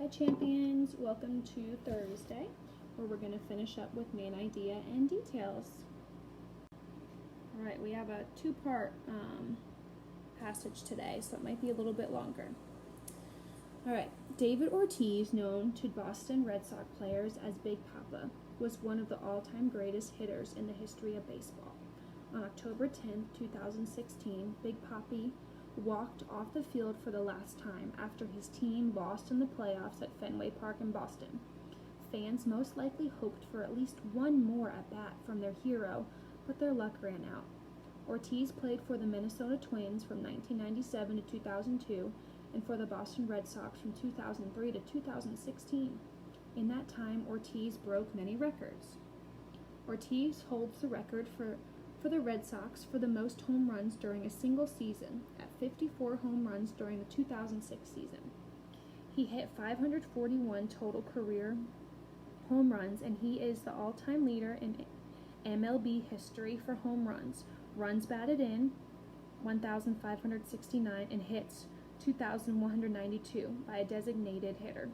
Hi champions, welcome to Thursday, where we're going to finish up with main idea and details. Alright, we have a two-part passage today, so it might be a little bit longer. Alright, David Ortiz, known to Boston Red Sox players as Big Papa, was one of the all-time greatest hitters in the history of baseball. On October 10, 2016, Big Papi walked off the field for the last time after his team lost in the playoffs at Fenway Park in Boston. Fans most likely hoped for at least one more at-bat from their hero, but their luck ran out. Ortiz played for the Minnesota Twins from 1997 to 2002 and for the Boston Red Sox from 2003 to 2016. In that time, Ortiz broke many records. Ortiz holds the record for the Red Sox for the most home runs during a single season, at 54 home runs during the 2006 season. He hit 541 total career home runs, and he is the all-time leader in MLB history for home runs, runs batted in, 1,569, and hits, 2,192, by a designated hitter.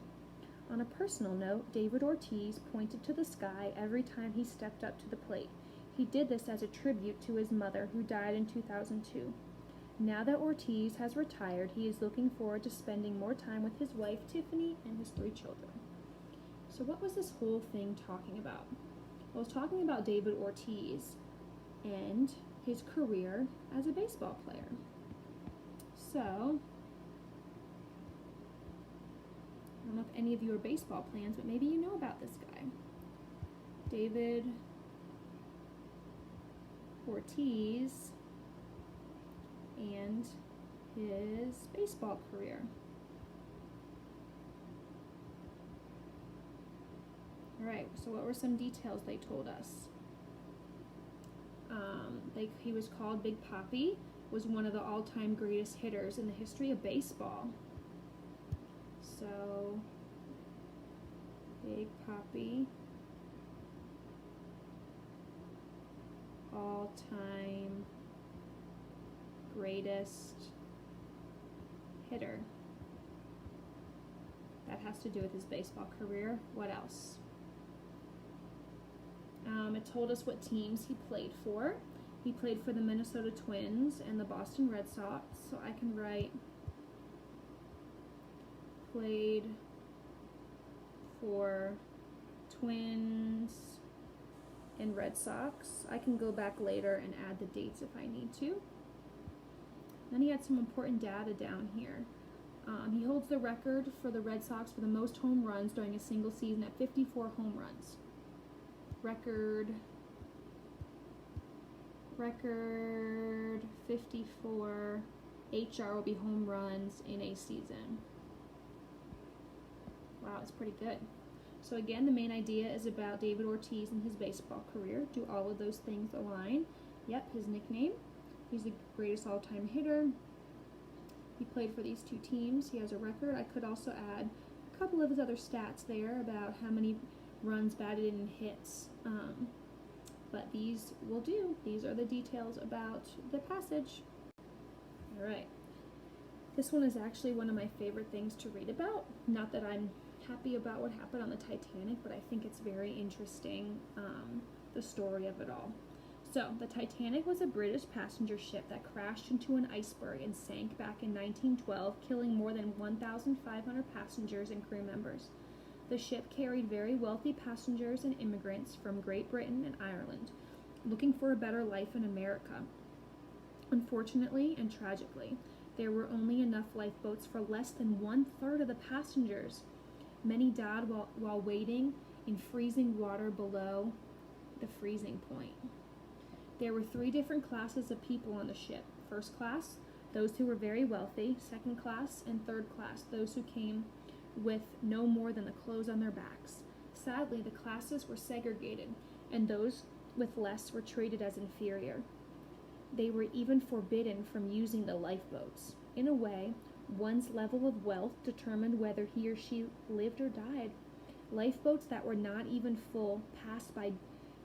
On a personal note, David Ortiz pointed to the sky every time he stepped up to the plate. He did this as a tribute to his mother, who died in 2002. Now that Ortiz has retired, he is looking forward to spending more time with his wife, Tiffany, and his 3 children. So what was this whole thing talking about? Well, it was talking about David Ortiz and his career as a baseball player. So, I don't know if any of you are baseball fans, but maybe you know about this guy. David Ortiz and his baseball career. Alright, so what were some details they told us? He was called Big Papi, was one of the all-time greatest hitters in the history of baseball. So, Big Papi, all-time greatest hitter. That has to do with his baseball career. What else? It told us what teams he played for. He played for the Minnesota Twins and the Boston Red Sox, so I can write played for Twins and Red Sox. I can go back later and add the dates if I need to. Then he had some important data down here. He holds the record for the Red Sox for the most home runs during a single season at 54 home runs. Record 54. HR will be home runs in a season. Wow, it's pretty good. So again, the main idea is about David Ortiz and his baseball career. Do all of those things align? Yep, his nickname. He's the greatest all-time hitter. He played for these 2 teams. He has a record. I could also add a couple of his other stats there about how many runs batted in and hits. But these will do. These are the details about the passage. Alright. This one is actually one of my favorite things to read about. Not that I'm happy about what happened on the Titanic, but I think it's very interesting, the story of it all. So, the Titanic was a British passenger ship that crashed into an iceberg and sank back in 1912, killing more than 1,500 passengers and crew members. The ship carried very wealthy passengers and immigrants from Great Britain and Ireland, looking for a better life in America. Unfortunately and tragically, there were only enough lifeboats for less than 1/3 of the passengers. Many died while waiting in freezing water below the freezing point. There were 3 different classes of people on the ship. First class, those who were very wealthy. Second class, and third class, those who came with no more than the clothes on their backs. Sadly, the classes were segregated, and those with less were treated as inferior. They were even forbidden from using the lifeboats. In a way, one's level of wealth determined whether he or she lived or died. Lifeboats that were not even full passed by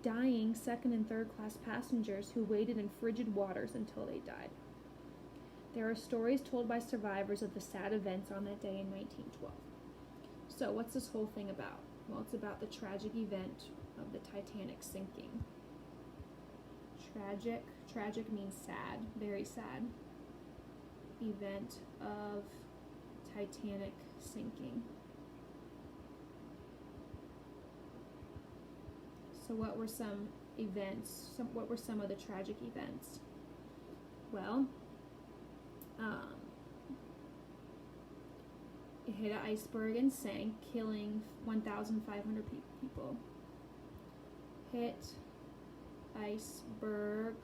dying second and third class passengers who waited in frigid waters until they died. There are stories told by survivors of the sad events on that day in 1912. So what's this whole thing about? Well, it's about the tragic event of the Titanic sinking. Tragic means sad, very sad. Event of Titanic sinking. So what were some events? What were some of the tragic events? Well, it hit an iceberg and sank, killing 1,500 people. Hit iceberg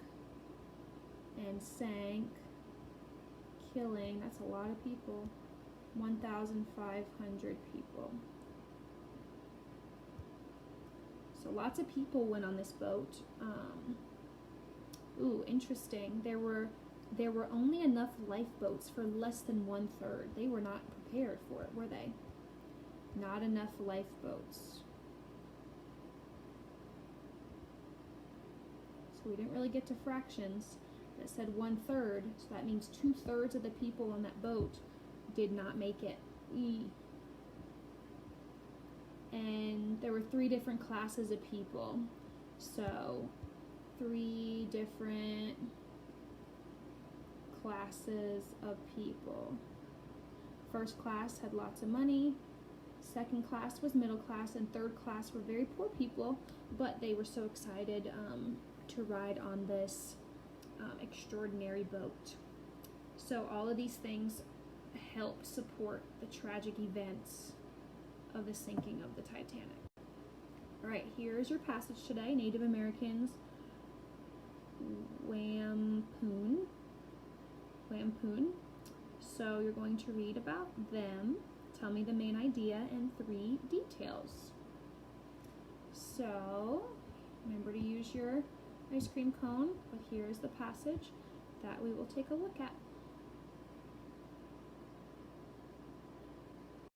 and sank, killing, that's a lot of people, 1,500 people. So lots of people went on this boat. Interesting. There were only enough lifeboats for less than 1/3. They were not prepared for it, were they? Not enough lifeboats. So we didn't really get to fractions. It said 1/3, so that means 2/3 of the people on that boat did not make it. And there were 3 different classes of people. So 3 different classes of people. First class had lots of money, second class was middle class, and third class were very poor people, but they were so excited to ride on this extraordinary boat. So all of these things helped support the tragic events of the sinking of the Titanic. All right, here's your passage today. Native Americans lampoon. So you're going to read about them, tell me the main idea, and 3 details. So remember to use your ice cream cone, but here's the passage that we will take a look at.